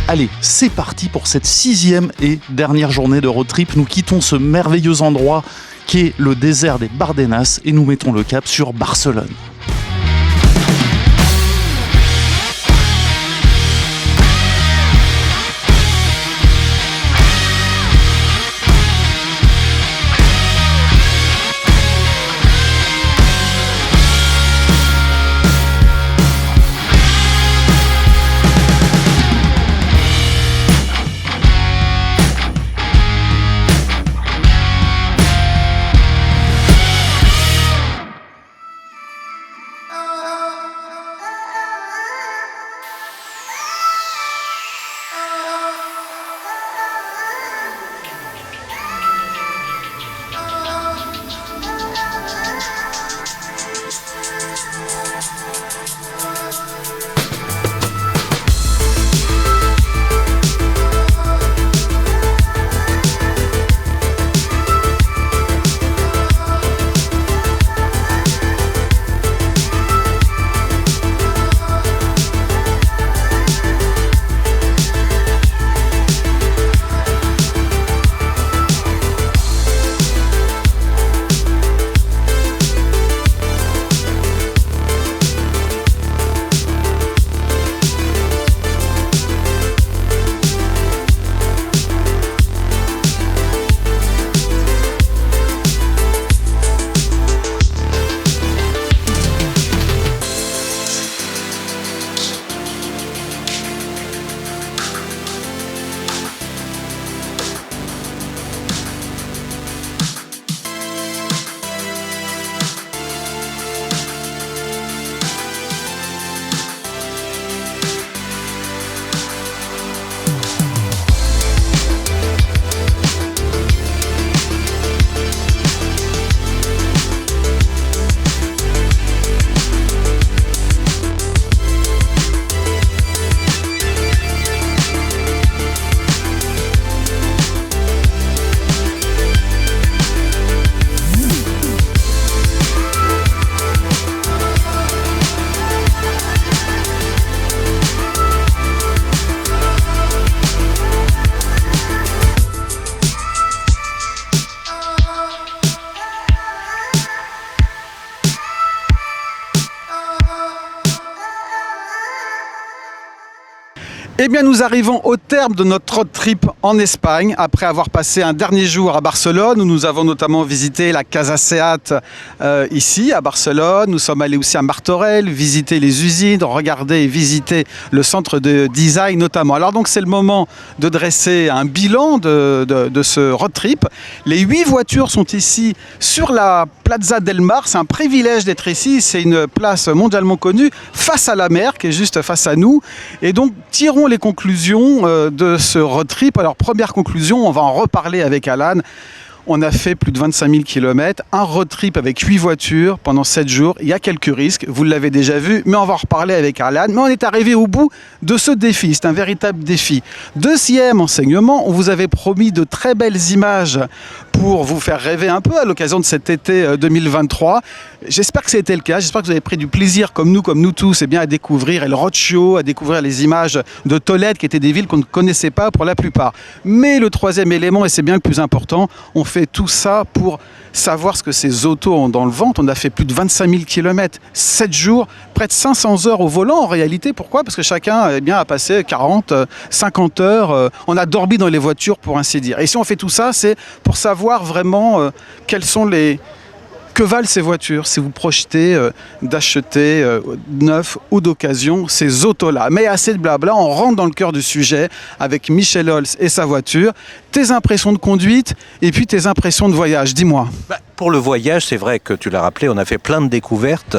Allez, c'est parti pour cette 6e et dernière journée de road trip. Nous quittons ce merveilleux endroit qu'est le désert des Bardenas et nous mettons le cap sur Barcelone. Eh bien, nous arrivons au terme de notre road trip en Espagne, après avoir passé un dernier jour à Barcelone, où nous avons notamment visité la Casa Seat ici, à Barcelone. Nous sommes allés aussi à Martorell, visiter les usines, regarder et visiter le centre de design notamment. Alors donc, c'est le moment de dresser un bilan de ce road trip. Les 8 voitures sont ici sur la Plaza del Mar. C'est un privilège d'être ici. C'est une place mondialement connue, face à la mer, qui est juste face à nous. Et donc, tirons les conclusions de ce road trip. Alors, première conclusion, on va en reparler avec Alan. On a fait plus de 25 000 km, un road trip avec 8 voitures pendant 7 jours. Il y a quelques risques, vous l'avez déjà vu, mais on va en reparler avec Alan. Mais on est arrivé au bout de ce défi, c'est un véritable défi. Deuxième enseignement, on vous avait promis de très belles images pour vous faire rêver un peu à l'occasion de cet été 2023. J'espère que c'était le cas, j'espère que vous avez pris du plaisir comme nous tous, et bien à découvrir El Rocio, à découvrir les images de Tolède, qui étaient des villes qu'on ne connaissait pas pour la plupart. Mais le troisième élément, et c'est bien le plus important, on fait tout ça pour savoir ce que ces autos ont dans le ventre. On a fait plus de 25 000 km, 7 jours, près de 500 heures au volant en réalité. Pourquoi ? Parce que chacun a passé 40, 50 heures. On a dormi dans les voitures pour ainsi dire. Et si on fait tout ça, c'est pour savoir vraiment que valent ces voitures si vous projetez d'acheter neuf ou d'occasion ces autos-là. Mais assez de blabla, on rentre dans le cœur du sujet avec Michel Holz et sa voiture. Tes impressions de conduite et puis tes impressions de voyage, dis-moi. Pour le voyage, c'est vrai que tu l'as rappelé, on a fait plein de découvertes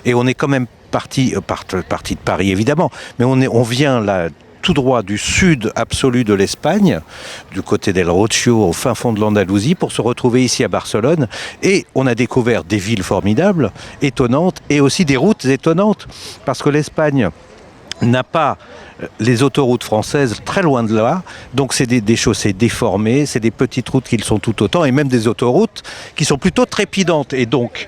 et on est quand même parti de Paris évidemment, mais on vient là tout droit du sud absolu de l'Espagne, du côté d'El Rocio, au fin fond de l'Andalousie, pour se retrouver ici à Barcelone. Et on a découvert des villes formidables, étonnantes, et aussi des routes étonnantes, parce que l'Espagne n'a pas les autoroutes françaises, très loin de là. Donc c'est des chaussées déformées, c'est des petites routes qui le sont tout autant, et même des autoroutes qui sont plutôt trépidantes. Et donc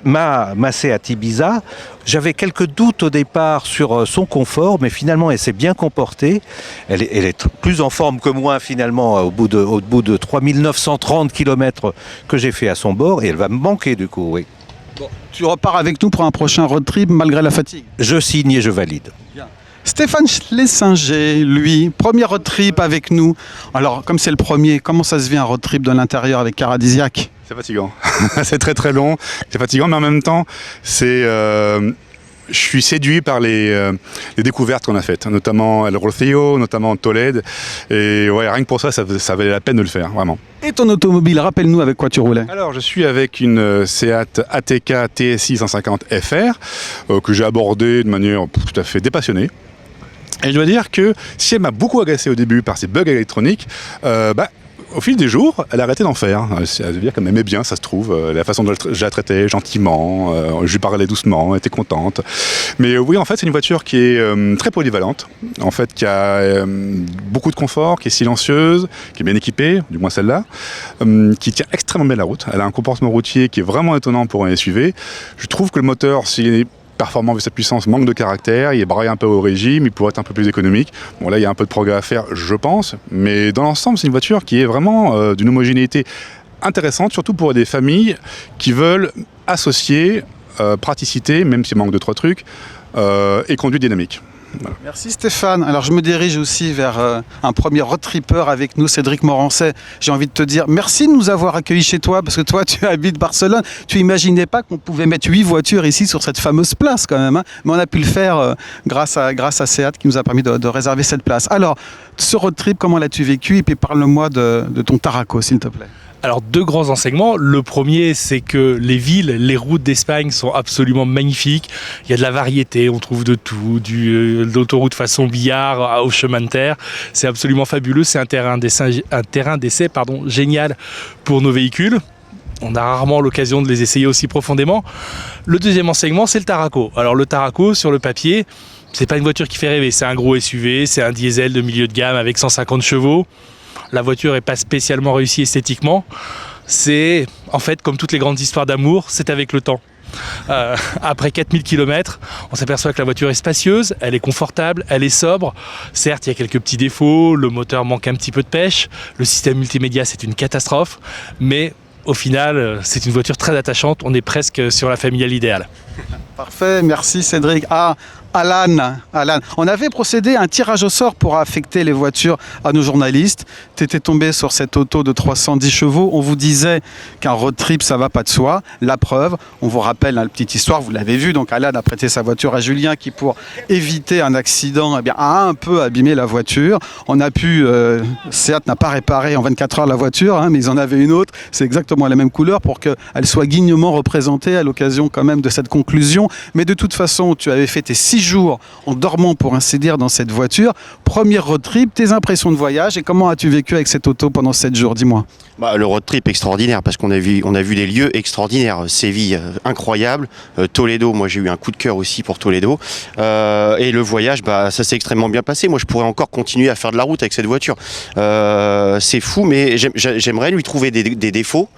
ma Seat Ibiza, j'avais quelques doutes au départ sur son confort, mais finalement elle s'est bien comportée. Elle est plus en forme que moi finalement au bout de 3930 km que j'ai fait à son bord, et elle va me manquer du coup, oui. Bon, tu repars avec nous pour un prochain road trip malgré la fatigue. Je signe et je valide. Stéphane Schlesinger, lui, premier road trip avec nous. Alors, comme c'est le premier, comment ça se vit un road trip de l'intérieur avec Caradisiac? C'est fatigant. C'est très très long, c'est fatigant, mais en même temps, je suis séduit par les découvertes qu'on a faites, notamment El Rocío, notamment Tolède. Et ouais, rien que pour ça, ça valait la peine de le faire, vraiment. Et ton automobile, rappelle-nous avec quoi tu roulais? Alors, je suis avec une Seat ATK TSI 150 FR que j'ai abordée de manière tout à fait dépassionnée. Et je dois dire que si elle m'a beaucoup agacé au début par ses bugs électroniques, au fil des jours, elle a arrêté d'en faire. Elle veut dire qu'elle m'aimait bien, ça se trouve. La façon dont je la traitais, gentiment, je lui parlais doucement, elle était contente. Mais oui, en fait, c'est une voiture qui est très polyvalente, en fait, qui a beaucoup de confort, qui est silencieuse, qui est bien équipée, du moins celle-là, qui tient extrêmement bien la route. Elle a un comportement routier qui est vraiment étonnant pour un SUV. Je trouve que le moteur, s'il est performant vu sa puissance, manque de caractère, il est braillé un peu au régime, il pourrait être un peu plus économique. Bon là il y a un peu de progrès à faire, je pense, mais dans l'ensemble c'est une voiture qui est vraiment d'une homogénéité intéressante, surtout pour des familles qui veulent associer praticité, même s'il manque de 3 trucs, et conduite dynamique. Voilà. Merci Stéphane. Alors je me dirige aussi vers un premier road tripper avec nous, Cédric Morancet. J'ai envie de te dire merci de nous avoir accueillis chez toi, parce que toi tu habites Barcelone. Tu imaginais pas qu'on pouvait mettre 8 voitures ici sur cette fameuse place quand même, hein. Mais on a pu le faire grâce à Seat qui nous a permis de réserver cette place. Alors ce road trip, comment l'as-tu vécu? Et puis parle-moi de ton Tarraco s'il te plaît. Alors, 2 grands enseignements. Le premier, c'est que les villes, les routes d'Espagne sont absolument magnifiques. Il y a de la variété, on trouve de tout, de l'autoroute façon billard au chemin de terre. C'est absolument fabuleux. C'est un terrain d'essai génial pour nos véhicules. On a rarement l'occasion de les essayer aussi profondément. Le deuxième enseignement, c'est le Tarraco. Alors, le Tarraco, sur le papier, c'est pas une voiture qui fait rêver. C'est un gros SUV, c'est un diesel de milieu de gamme avec 150 chevaux. La voiture n'est pas spécialement réussie esthétiquement. C'est, en fait, comme toutes les grandes histoires d'amour, c'est avec le temps. Après 4000 km, on s'aperçoit que la voiture est spacieuse, elle est confortable, elle est sobre. Certes, il y a quelques petits défauts, le moteur manque un petit peu de pêche, le système multimédia, c'est une catastrophe. Mais au final, c'est une voiture très attachante. On est presque sur la familiale idéale. Parfait, merci Cédric. Alan, on avait procédé à un tirage au sort pour affecter les voitures à nos journalistes. Tu étais tombé sur cette auto de 310 chevaux. On vous disait qu'un road trip, ça va pas de soi. La preuve, on vous rappelle la petite histoire, vous l'avez vu. Donc Alan a prêté sa voiture à Julien qui, pour éviter un accident, a un peu abîmé la voiture. On a pu, Seat n'a pas réparé en 24 heures la voiture, hein, mais ils en avaient une autre. C'est exactement la même couleur pour qu'elle soit dignement représentée à l'occasion quand même de cette conclusion. Mais de toute façon, tu avais fait tes 6 jours en dormant pour ainsi dire dans cette voiture. Premier road trip, tes impressions de voyage et comment as-tu vécu avec cette auto pendant 7 jours? Dis-moi. Le road trip extraordinaire parce qu'on a vu des lieux extraordinaires. Séville, incroyable. Toledo, moi j'ai eu un coup de cœur aussi pour Toledo. Et le voyage, ça s'est extrêmement bien passé. Moi je pourrais encore continuer à faire de la route avec cette voiture. C'est fou, mais j'aimerais lui trouver des défauts.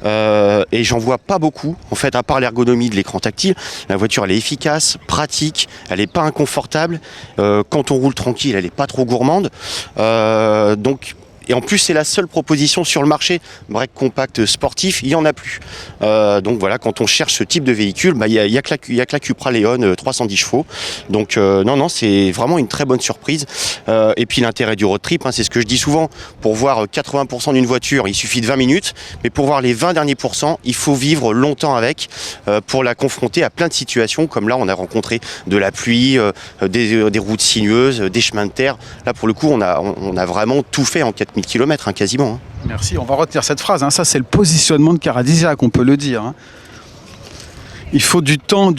Et j'en vois pas beaucoup. En fait, à part l'ergonomie de l'écran tactile, la voiture elle est efficace, pratique, elle est pas inconfortable. Quand on roule tranquille, elle est pas trop gourmande. Et en plus, c'est la seule proposition sur le marché. Break compact sportif, il n'y en a plus. Donc voilà, quand on cherche ce type de véhicule, il y a que la Cupra Leon 310 chevaux. Donc non, c'est vraiment une très bonne surprise. Et puis l'intérêt du road trip, c'est ce que je dis souvent. Pour voir 80% d'une voiture, il suffit de 20 minutes. Mais pour voir les 20 derniers pourcents, il faut vivre longtemps avec pour la confronter à plein de situations. Comme là, on a rencontré de la pluie, des routes sinueuses, des chemins de terre. Là, pour le coup, on a vraiment tout fait en 4000 km, quasiment. Merci, on va retenir cette phrase. Ça, c'est le positionnement de Caradisiac, on peut le dire. Il faut du temps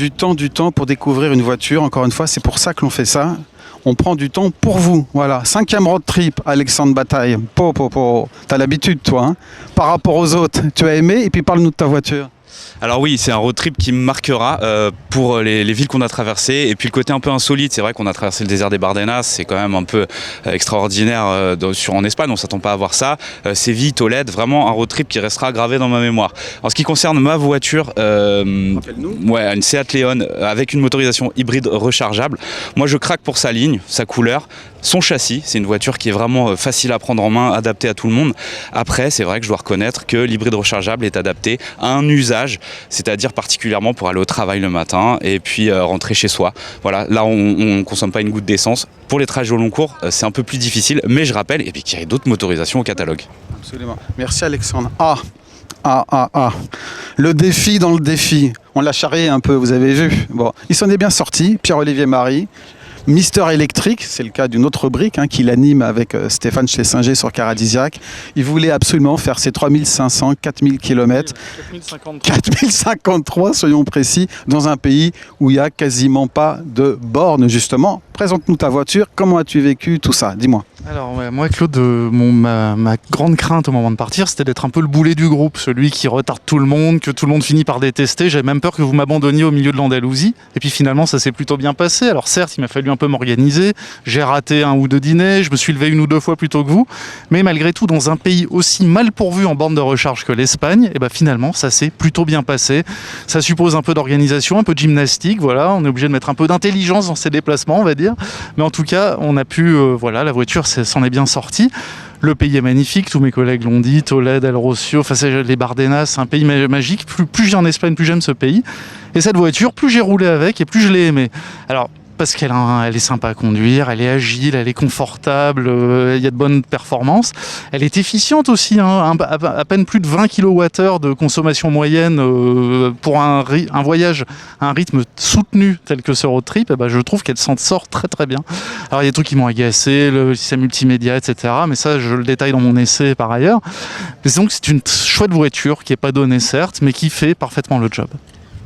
pour découvrir une voiture. Encore une fois, c'est pour ça que l'on fait ça. On prend du temps pour vous. Voilà, 5e road trip, Alexandre Bataille. T'as l'habitude, toi. Par rapport aux autres, tu as aimé. Et puis, parle-nous de ta voiture. Alors oui, c'est un road trip qui me marquera pour les villes qu'on a traversées et puis le côté un peu insolite. C'est vrai qu'on a traversé le désert des Bardenas, c'est quand même un peu extraordinaire en Espagne, on s'attend pas à voir ça. Séville, Tolède, vraiment un road trip qui restera gravé dans ma mémoire. En ce qui concerne ma voiture, une Seat Leon avec une motorisation hybride rechargeable. Moi je craque pour sa ligne, sa couleur, son châssis. C'est une voiture qui est vraiment facile à prendre en main, adaptée à tout le monde. Après, c'est vrai que je dois reconnaître que l'hybride rechargeable est adapté à un usage, c'est-à-dire particulièrement pour aller au travail le matin et puis rentrer chez soi. Voilà, là on ne consomme pas une goutte d'essence. Pour les trajets au long cours, c'est un peu plus difficile, mais je rappelle qu'il y a d'autres motorisations au catalogue. Absolument. Merci Alexandre. Le défi dans le défi. On l'a charrié un peu, vous avez vu. Bon, il s'en est bien sorti, Pierre-Olivier Marie. Mister Électrique, c'est le cas d'une autre brique qu'il anime avec Stéphane Schlesinger sur Caradisiac. Il voulait absolument faire ses 3500, 4000 km, 4053 soyons précis, dans un pays où il n'y a quasiment pas de bornes justement. Présente-nous ta voiture, comment as-tu vécu tout ça? Dis-moi. Alors moi Claude, ma grande crainte au moment de partir, c'était d'être un peu le boulet du groupe, celui qui retarde tout le monde, que tout le monde finit par détester. J'avais même peur que vous m'abandonniez au milieu de l'Andalousie. Et puis finalement ça s'est plutôt bien passé. Alors certes il m'a fallu un peu m'organiser, j'ai raté un ou deux dîners, je me suis levé une ou deux fois plus tôt que vous, mais malgré tout dans un pays aussi mal pourvu en borne de recharge que l'Espagne, et finalement ça s'est plutôt bien passé. Ça suppose un peu d'organisation, un peu de gymnastique, voilà, on est obligé de mettre un peu d'intelligence dans ses déplacements on va dire, mais en tout cas on a pu, la voiture s'en est bien sortie. Le pays est magnifique, tous mes collègues l'ont dit, Tolède, El Rocio, les Bardenas, c'est un pays magique. Plus je viens en Espagne, plus j'aime ce pays. Et cette voiture, plus j'ai roulé avec et plus je l'ai aimée. Alors, parce qu'elle est sympa à conduire, elle est agile, elle est confortable, il y a de bonnes performances. Elle est efficiente aussi, à peine plus de 20 kWh de consommation moyenne pour un voyage à un rythme soutenu tel que ce road trip. Je trouve qu'elle s'en sort très très bien. Alors il y a des trucs qui m'ont agacé, le système multimédia, etc. Mais ça, je le détaille dans mon essai par ailleurs. Mais donc c'est une chouette voiture qui n'est pas donnée certes, mais qui fait parfaitement le job.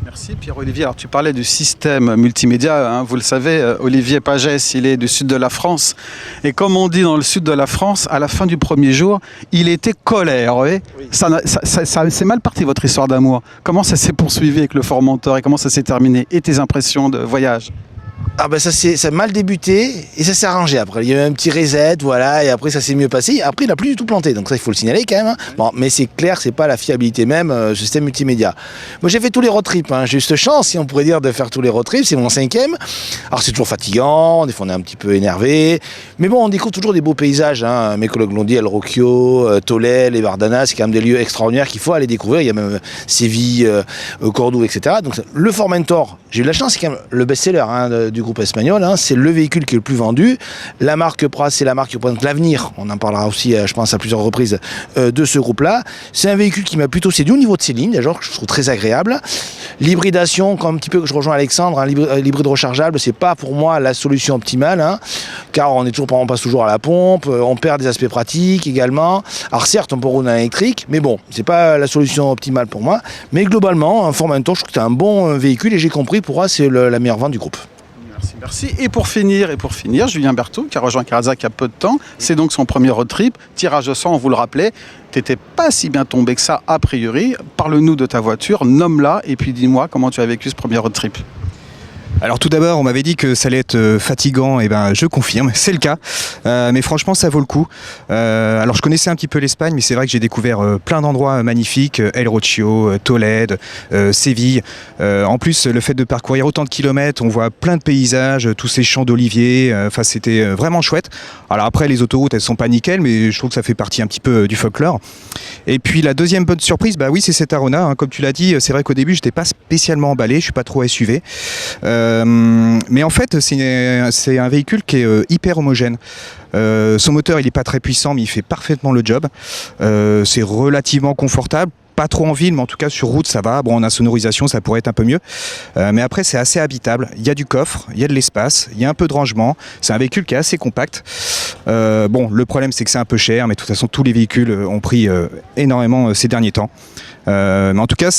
Merci Pierre-Olivier. Alors tu parlais du système multimédia, vous le savez, Olivier Pagès, il est du sud de la France. Et comme on dit dans le sud de la France, à la fin du premier jour, il était colère. Oui. C'est mal parti votre histoire d'amour. Comment ça s'est poursuivi avec le Formentor et comment ça s'est terminé? Et tes impressions de voyage? Ça a mal débuté et ça s'est arrangé après. Il y a eu un petit reset, voilà, et après ça s'est mieux passé. Après, il n'a plus du tout planté, donc ça, il faut le signaler quand même. Bon, mais c'est clair, c'est pas la fiabilité même ce système multimédia. Moi, j'ai fait tous les road trips. J'ai eu cette chance, si on pourrait dire, de faire tous les road trips. C'est mon 5e. Alors, c'est toujours fatigant, des fois on est un petit peu énervé. Mais bon, on découvre toujours des beaux paysages. Mes collègues l'ont dit, El Rocio, Tolède, les Bardenas, c'est quand même des lieux extraordinaires qu'il faut aller découvrir. Il y a même Séville, Cordoue, etc. Donc, le Formentor, j'ai eu la chance, c'est quand même le best-seller du groupe espagnol, c'est le véhicule qui est le plus vendu. La marque Pras, c'est la marque qui représente l'avenir. On en parlera aussi, je pense, à plusieurs reprises de ce groupe-là. C'est un véhicule qui m'a plutôt séduit au niveau de ses lignes, d'ailleurs, que je trouve très agréable. L'hybridation, comme un petit peu que je rejoins Alexandre, l'hybride rechargeable, c'est pas pour moi la solution optimale, car on passe toujours à la pompe, on perd des aspects pratiques également. Alors certes, on peut rouler en électrique, mais bon, c'est pas la solution optimale pour moi. Mais globalement, un Formentor, je trouve que c'est un bon véhicule et j'ai compris pourquoi c'est la meilleure vente du groupe. Merci. Et pour finir, Julien Berthoud, qui a rejoint Caradisiac il y a peu de temps, c'est donc son premier road trip. Tirage au sort, on vous le rappelait, t'étais pas si bien tombé que ça a priori. Parle-nous de ta voiture, nomme-la et puis dis-moi comment tu as vécu ce premier road trip. Alors tout d'abord, on m'avait dit que ça allait être fatigant, et je confirme, c'est le cas. Mais franchement, ça vaut le coup. Alors je connaissais un petit peu l'Espagne, mais c'est vrai que j'ai découvert plein d'endroits magnifiques, El Rocio, Tolède, Séville. En plus, le fait de parcourir autant de kilomètres, on voit plein de paysages, tous ces champs d'oliviers. C'était vraiment chouette. Alors après, les autoroutes, elles sont pas nickel, mais je trouve que ça fait partie un petit peu du folklore. Et puis la deuxième bonne surprise, oui, c'est cette Arona. Comme tu l'as dit, c'est vrai qu'au début, j'étais pas spécialement emballé, je suis pas trop SUV. Mais en fait, c'est un véhicule qui est hyper homogène. Son moteur, il n'est pas très puissant, mais il fait parfaitement le job. C'est relativement confortable. Pas trop en ville, mais en tout cas sur route ça va. Bon, en insonorisation ça pourrait être un peu mieux. Mais après c'est assez habitable. Il y a du coffre, il y a de l'espace, il y a un peu de rangement. C'est un véhicule qui est assez compact. Le problème c'est que c'est un peu cher, mais de toute façon tous les véhicules ont pris énormément ces derniers temps. Mais en tout cas,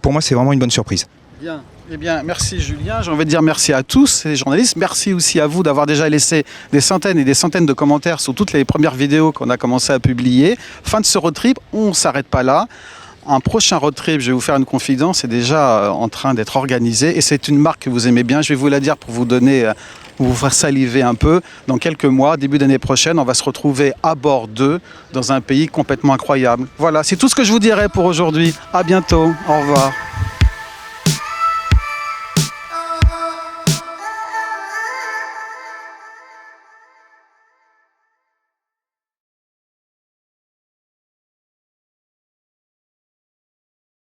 pour moi c'est vraiment une bonne surprise. Bien. Eh bien, merci Julien. J'ai envie de dire merci à tous les journalistes. Merci aussi à vous d'avoir déjà laissé des centaines et des centaines de commentaires sur toutes les premières vidéos qu'on a commencé à publier. Fin de ce road trip, on ne s'arrête pas là. un prochain road trip, je vais vous faire une confidence, est déjà en train d'être organisé et c'est une marque que vous aimez bien. Je vais vous la dire pour vous donner, vous faire saliver un peu. Dans quelques mois, début d'année prochaine, on va se retrouver à bord d'eux dans un pays complètement incroyable. Voilà, c'est tout ce que je vous dirai pour aujourd'hui. À bientôt. Au revoir.